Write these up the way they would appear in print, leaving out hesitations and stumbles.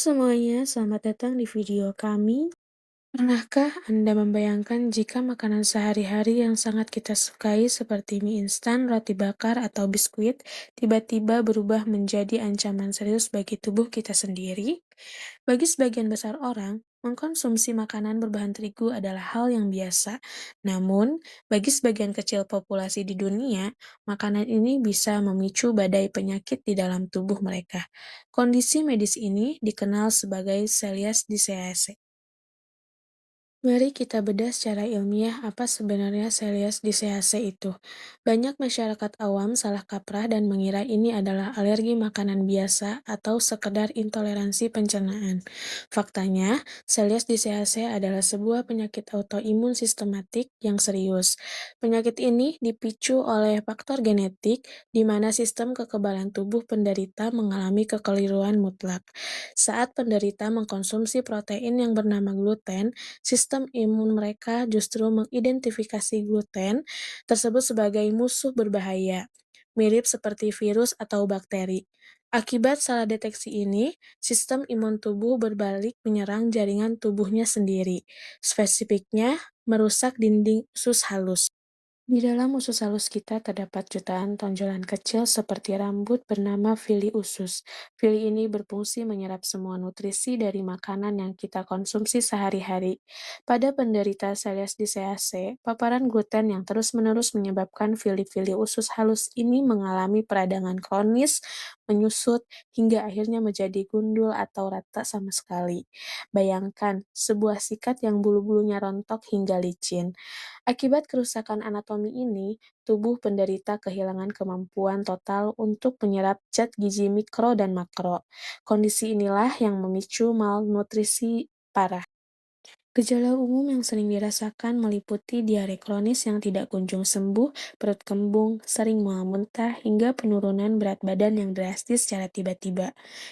Semuanya, selamat datang di video kami. Pernahkah Anda membayangkan jika makanan sehari-hari yang sangat kita sukai seperti mie instan, roti bakar, atau biskuit tiba-tiba berubah menjadi ancaman serius bagi tubuh kita sendiri? Bagi sebagian besar orang, mengkonsumsi makanan berbahan terigu adalah hal yang biasa. Namun, bagi sebagian kecil populasi di dunia, makanan ini bisa memicu badai penyakit di dalam tubuh mereka. Kondisi medis ini dikenal sebagai Celiac disease. Mari kita bedah secara ilmiah apa sebenarnya Celiac disease itu. Banyak masyarakat awam salah kaprah dan mengira ini adalah alergi makanan biasa atau sekedar intoleransi pencernaan. Faktanya, Celiac disease adalah sebuah penyakit autoimun sistematik yang serius. Penyakit ini dipicu oleh faktor genetik di mana sistem kekebalan tubuh penderita mengalami kekeliruan mutlak. Saat penderita mengkonsumsi protein yang bernama gluten, sistem imun mereka justru mengidentifikasi gluten tersebut sebagai musuh berbahaya, mirip seperti virus atau bakteri. Akibat salah deteksi ini, sistem imun tubuh berbalik menyerang jaringan tubuhnya sendiri, spesifiknya merusak dinding usus halus. Di dalam usus halus kita terdapat jutaan tonjolan kecil seperti rambut bernama villi usus. Villi ini berfungsi menyerap semua nutrisi dari makanan yang kita konsumsi sehari-hari. Pada penderita Celiac disease, paparan gluten yang terus-menerus menyebabkan villi-villi usus halus ini mengalami peradangan kronis, menyusut, hingga akhirnya menjadi gundul atau rata sama sekali. Bayangkan, sebuah sikat yang bulu-bulunya rontok hingga licin. Akibat kerusakan anatomi ini, tubuh penderita kehilangan kemampuan total untuk menyerap zat gizi mikro dan makro. Kondisi inilah yang memicu malnutrisi parah. Gejala umum yang sering dirasakan meliputi diare kronis yang tidak kunjung sembuh, perut kembung, sering mual muntah, hingga penurunan berat badan yang drastis secara tiba-tiba.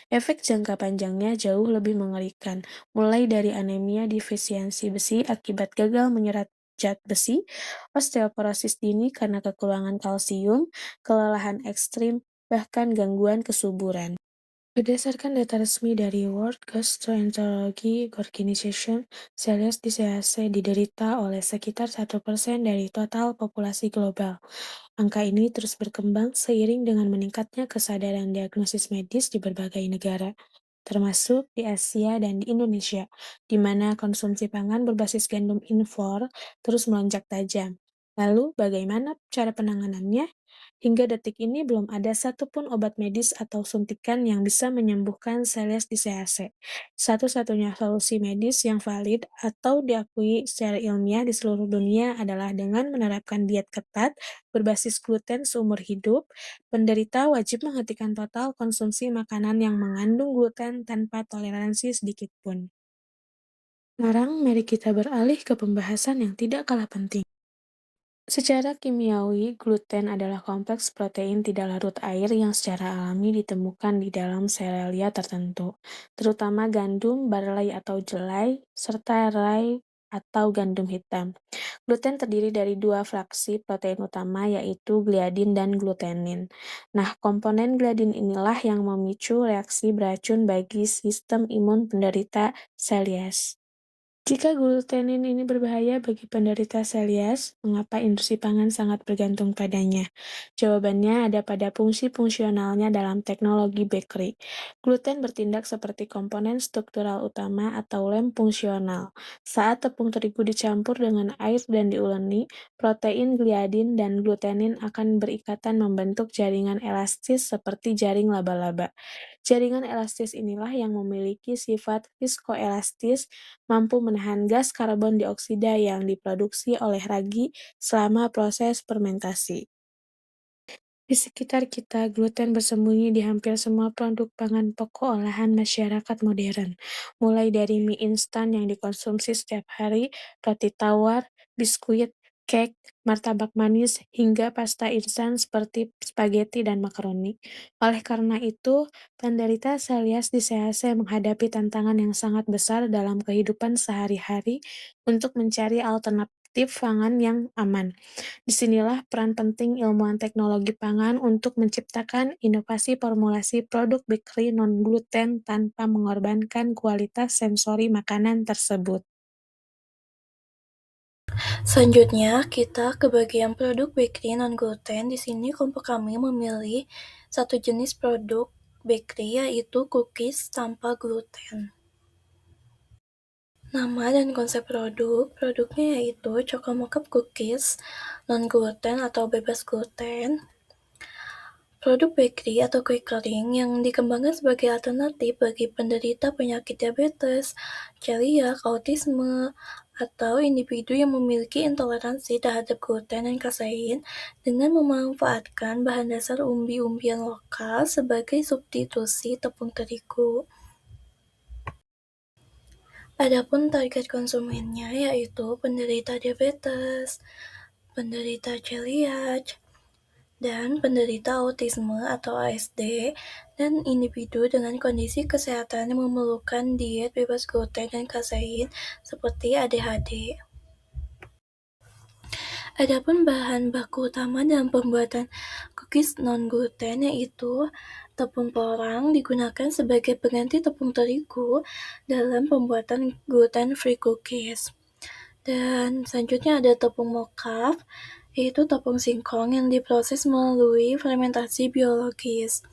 Efek jangka panjangnya jauh lebih mengerikan, mulai dari anemia defisiensi besi akibat gagal menyerap zat besi, osteoporosis dini karena kekurangan kalsium, kelelahan ekstrim, bahkan gangguan kesuburan. Berdasarkan data resmi dari World Gastroenterology Organization, Celiac disease diderita oleh sekitar 1% dari total populasi global. Angka ini terus berkembang seiring dengan meningkatnya kesadaran diagnosis medis di berbagai negara, termasuk di Asia dan di Indonesia, di mana konsumsi pangan berbasis gandum impor terus melonjak tajam. Lalu, bagaimana cara penanganannya? Hingga detik ini belum ada satupun obat medis atau suntikan yang bisa menyembuhkan Celiac disease. Satu-satunya solusi medis yang valid atau diakui secara ilmiah di seluruh dunia adalah dengan menerapkan diet ketat berbasis gluten seumur hidup. Penderita wajib menghentikan total konsumsi makanan yang mengandung gluten tanpa toleransi sedikit pun. Sekarang, mari kita beralih ke pembahasan yang tidak kalah penting. Secara kimiawi, gluten adalah kompleks protein tidak larut air yang secara alami ditemukan di dalam serealia tertentu, terutama gandum, barley atau jelai, serta rye atau gandum hitam. Gluten terdiri dari dua fraksi protein utama yaitu gliadin dan glutenin. Nah, komponen gliadin inilah yang memicu reaksi beracun bagi sistem imun penderita celiac. Jika glutenin ini berbahaya bagi penderita celiac, mengapa industri pangan sangat bergantung padanya? Jawabannya ada pada fungsi fungsionalnya dalam teknologi bakery. Gluten bertindak seperti komponen struktural utama atau lem fungsional. Saat tepung terigu dicampur dengan air dan diuleni, protein gliadin dan glutenin akan berikatan membentuk jaringan elastis seperti jaring laba-laba. Jaringan elastis inilah yang memiliki sifat viskoelastis, mampu menahan gas karbon dioksida yang diproduksi oleh ragi selama proses fermentasi. Di sekitar kita, gluten bersembunyi di hampir semua produk pangan pokok olahan masyarakat modern, mulai dari mie instan yang dikonsumsi setiap hari, roti tawar, biskuit, cake, martabak manis, hingga pasta instan seperti spaghetti dan makaroni. Oleh karena itu, penderita Celiac disease menghadapi tantangan yang sangat besar dalam kehidupan sehari-hari untuk mencari alternatif alternatif pangan yang aman. Disinilah peran penting ilmuwan teknologi pangan untuk menciptakan inovasi formulasi produk bakery non-gluten tanpa mengorbankan kualitas sensori makanan tersebut. Selanjutnya, kita ke bagian produk bakery non-gluten. Di sini kelompok kami memilih satu jenis produk bakery, yaitu cookies tanpa gluten. Nama dan konsep produknya yaitu Choco Mocha Cookies non-gluten atau bebas gluten. Produk bakery atau kue kering yang dikembangkan sebagai alternatif bagi penderita penyakit diabetes, celiak, autisme, atau individu yang memiliki intoleransi terhadap gluten dan kasein dengan memanfaatkan bahan dasar umbi-umbian lokal sebagai substitusi tepung terigu. Adapun target konsumennya yaitu penderita diabetes, penderita celiak, dan penderita autisme atau ASD, dan individu dengan kondisi kesehatan yang memerlukan diet bebas gluten dan kasein seperti ADHD. Adapun bahan baku utama dalam pembuatan cookies non-gluten yaitu tepung porang digunakan sebagai pengganti tepung terigu dalam pembuatan gluten-free cookies. Dan selanjutnya ada tepung mocaf, yaitu tepung singkong yang diproses melalui fermentasi biologis.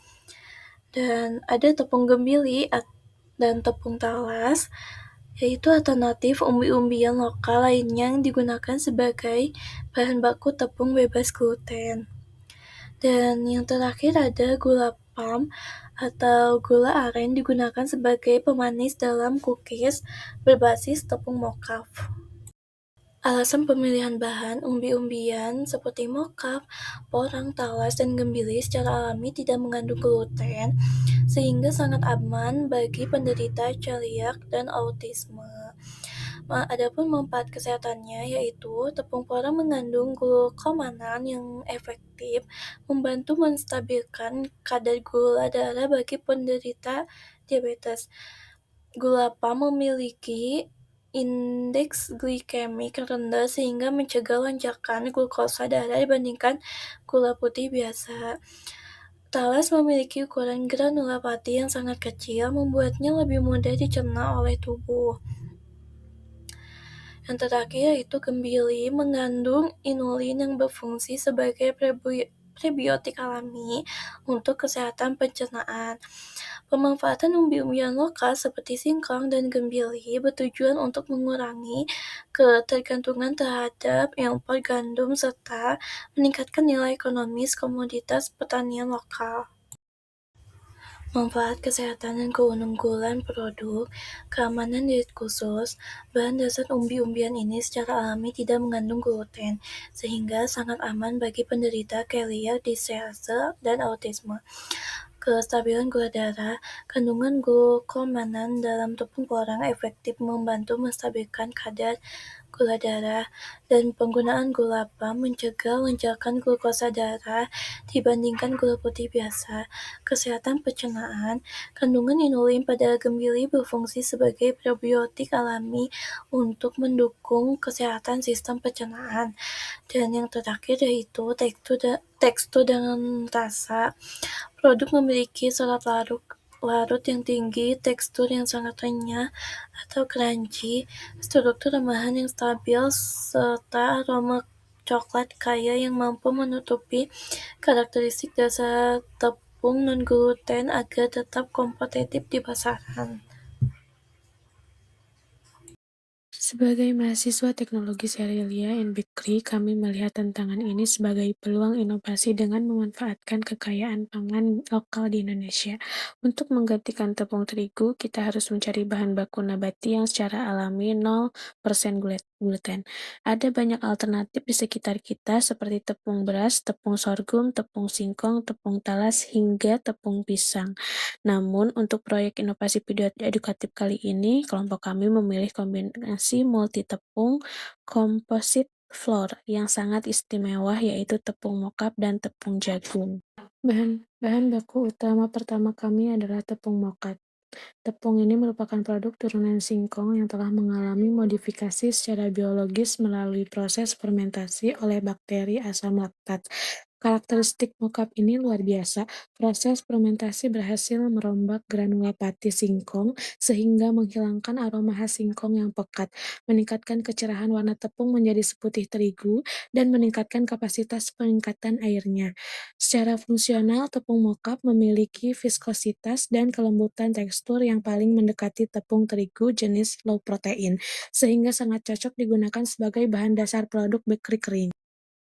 Dan ada tepung gembili dan tepung talas, yaitu alternatif umbi-umbian lokal lainnya yang digunakan sebagai bahan baku tepung bebas gluten. Dan yang terakhir ada gula palm atau gula aren digunakan sebagai pemanis dalam cookies berbasis tepung mocaf. Alasan pemilihan bahan umbi-umbian seperti mocaf, porang, talas, dan gembili secara alami tidak mengandung gluten, sehingga sangat aman bagi penderita celiak dan autisme. Adapun manfaat kesehatannya yaitu tepung porang mengandung glukomanan yang efektif membantu menstabilkan kadar gula darah bagi penderita diabetes. Gula palm memiliki indeks glikemik rendah sehingga mencegah lonjakan glukosa darah dibandingkan gula putih biasa. Talas memiliki ukuran granulopati yang sangat kecil, membuatnya lebih mudah dicerna oleh tubuh. Yang terakhir yaitu gembili mengandung inulin yang berfungsi sebagai prebiotik alami untuk kesehatan pencernaan. Pemanfaatan umbi-umbian lokal seperti singkong dan gembili bertujuan untuk mengurangi ketergantungan terhadap impor gandum serta meningkatkan nilai ekonomis komoditas pertanian lokal. Manfaat kesehatan dan keunggulan produk, keamanan diet khusus, bahan dasar umbi-umbian ini secara alami tidak mengandung gluten, sehingga sangat aman bagi penderita celiac disease dan autisme. Kestabilan gula darah, kandungan glukomanan dalam tepung porang efektif membantu menstabilkan kadar gula darah, dan penggunaan gula palm mencegah lonjakan glukosa darah dibandingkan gula putih biasa. Kesehatan pencernaan, kandungan inulin pada gembili berfungsi sebagai probiotik alami untuk mendukung kesehatan sistem pencernaan. Dan yang terakhir yaitu tekstur dan rasa. Produk memiliki serat larut yang tinggi, tekstur yang sangat renyah atau crunchy, struktur remahan yang stabil, serta aroma coklat kaya yang mampu menutupi karakteristik dasar tepung non-gluten agar tetap kompetitif di pasaran. Sebagai mahasiswa teknologi Cerealia and Bakery, kami melihat tantangan ini sebagai peluang inovasi dengan memanfaatkan kekayaan pangan lokal di Indonesia. Untuk menggantikan tepung terigu, kita harus mencari bahan baku nabati yang secara alami 0% gluten. Ada banyak alternatif di sekitar kita seperti tepung beras, tepung sorghum, tepung singkong, tepung talas, hingga tepung pisang. Namun, untuk proyek inovasi video edukatif kali ini, kelompok kami memilih kombinasi multi tepung composite flour yang sangat istimewa, yaitu tepung mocap dan tepung jagung. Bahan baku utama pertama kami adalah tepung mocap. Tepung ini merupakan produk turunan singkong yang telah mengalami modifikasi secara biologis melalui proses fermentasi oleh bakteri asam laktat. Karakteristik mocap ini luar biasa. Proses fermentasi berhasil merombak granula pati singkong sehingga menghilangkan aroma khas singkong yang pekat, meningkatkan kecerahan warna tepung menjadi seputih terigu, dan meningkatkan kapasitas pengangkatan airnya. Secara fungsional, tepung mocap memiliki viskositas dan kelembutan tekstur yang paling mendekati tepung terigu jenis low protein, sehingga sangat cocok digunakan sebagai bahan dasar produk bakery kering.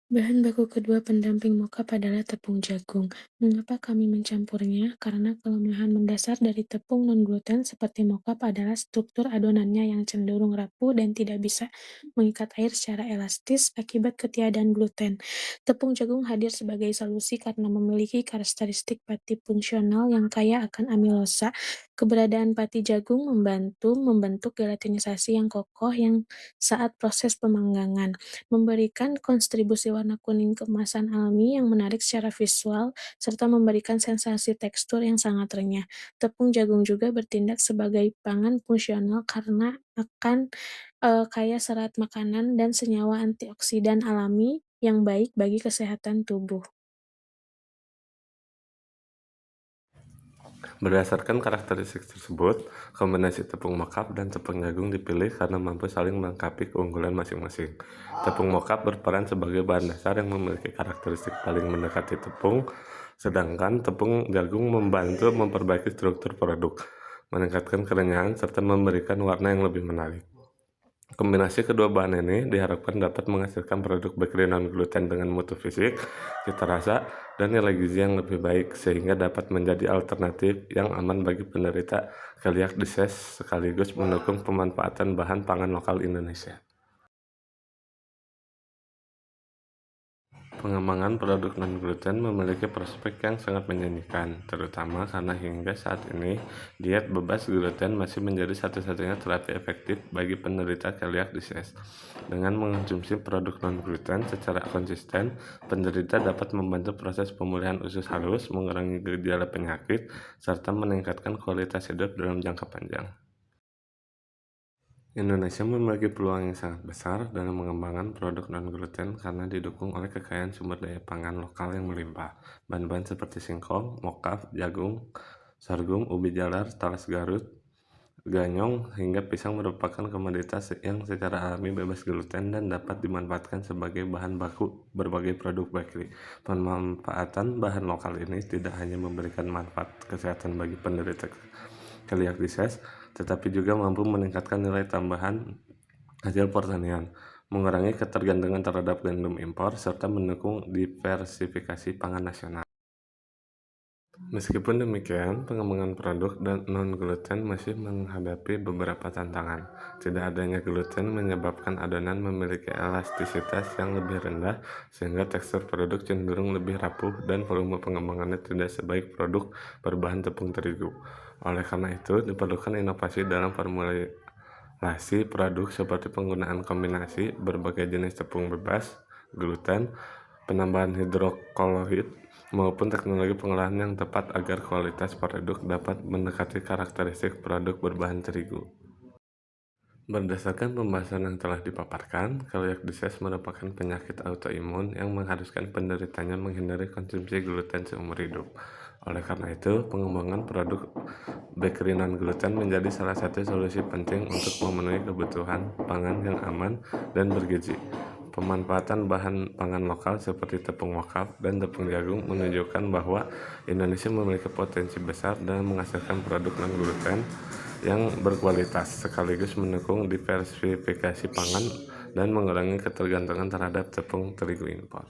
Bahan baku kedua pendamping mocap adalah tepung jagung. Mengapa kami mencampurnya? Karena kelemahan mendasar dari tepung non-gluten seperti mocap adalah struktur adonannya yang cenderung rapuh dan tidak bisa mengikat air secara elastis akibat ketiadaan gluten. Tepung jagung hadir sebagai solusi karena memiliki karakteristik pati fungsional yang kaya akan amilosa. Keberadaan pati jagung membantu membentuk gelatinisasi yang kokoh yang saat proses pemanggangan memberikan kontribusi warna kuning keemasan alami yang menarik secara visual, serta memberikan sensasi tekstur yang sangat renyah. Tepung jagung juga bertindak sebagai pangan fungsional karena akan kaya serat makanan dan senyawa antioksidan alami yang baik bagi kesehatan tubuh. Berdasarkan karakteristik tersebut, kombinasi tepung mocap dan tepung jagung dipilih karena mampu saling melengkapi keunggulan masing-masing. Tepung mocap berperan sebagai bahan dasar yang memiliki karakteristik paling mendekati tepung, sedangkan tepung jagung membantu memperbaiki struktur produk, meningkatkan kerenyahan, serta memberikan warna yang lebih menarik. Kombinasi kedua bahan ini diharapkan dapat menghasilkan produk bakery non-gluten dengan mutu fisik, cita rasa, dan nilai gizi yang lebih baik sehingga dapat menjadi alternatif yang aman bagi penderita celiac disease sekaligus mendukung pemanfaatan bahan pangan lokal Indonesia. Pengembangan produk non-gluten memiliki prospek yang sangat menjanjikan, terutama karena hingga saat ini diet bebas gluten masih menjadi satu-satunya terapi efektif bagi penderita celiac disease. Dengan mengonsumsi produk non-gluten secara konsisten, penderita dapat membantu proses pemulihan usus halus, mengurangi gejala penyakit, serta meningkatkan kualitas hidup dalam jangka panjang. Indonesia memiliki peluang yang sangat besar dalam mengembangkan produk non-gluten karena didukung oleh kekayaan sumber daya pangan lokal yang melimpah. Bahan-bahan seperti singkong, mocap, jagung, sorghum, ubi jalar, talas Garut, ganyong, hingga pisang merupakan komoditas yang secara alami bebas gluten dan dapat dimanfaatkan sebagai bahan baku berbagai produk bakery. Pemanfaatan bahan lokal ini tidak hanya memberikan manfaat kesehatan bagi penderita celiac disease, tetapi juga mampu meningkatkan nilai tambahan hasil pertanian, mengurangi ketergantungan terhadap gandum impor, serta mendukung diversifikasi pangan nasional. Meskipun demikian, pengembangan produk non-gluten masih menghadapi beberapa tantangan. Tidak adanya gluten menyebabkan adonan memiliki elastisitas yang lebih rendah, sehingga tekstur produk cenderung lebih rapuh dan volume pengembangannya tidak sebaik produk berbahan tepung terigu. Oleh karena itu, diperlukan inovasi dalam formulasi produk seperti penggunaan kombinasi berbagai jenis tepung bebas gluten, penambahan hidrokoloid, maupun teknologi pengolahan yang tepat agar kualitas produk dapat mendekati karakteristik produk berbahan terigu. Berdasarkan pembahasan yang telah dipaparkan, celiac disease merupakan penyakit autoimun yang mengharuskan penderitanya menghindari konsumsi gluten seumur hidup. Oleh karena itu, pengembangan produk bakery non-gluten menjadi salah satu solusi penting untuk memenuhi kebutuhan pangan yang aman dan bergizi. Pemanfaatan bahan pangan lokal seperti tepung mocap dan tepung jagung menunjukkan bahwa Indonesia memiliki potensi besar dalam menghasilkan produk non-gluten yang berkualitas, sekaligus mendukung diversifikasi pangan dan mengurangi ketergantungan terhadap tepung terigu impor.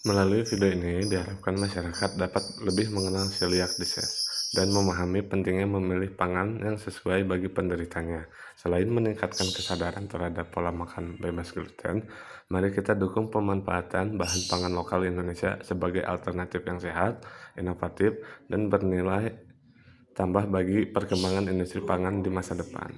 Melalui video ini, diharapkan masyarakat dapat lebih mengenal celiac disease dan memahami pentingnya memilih pangan yang sesuai bagi penderitanya. Selain meningkatkan kesadaran terhadap pola makan bebas gluten, mari kita dukung pemanfaatan bahan pangan lokal Indonesia sebagai alternatif yang sehat, inovatif, dan bernilai tambah bagi perkembangan industri pangan di masa depan.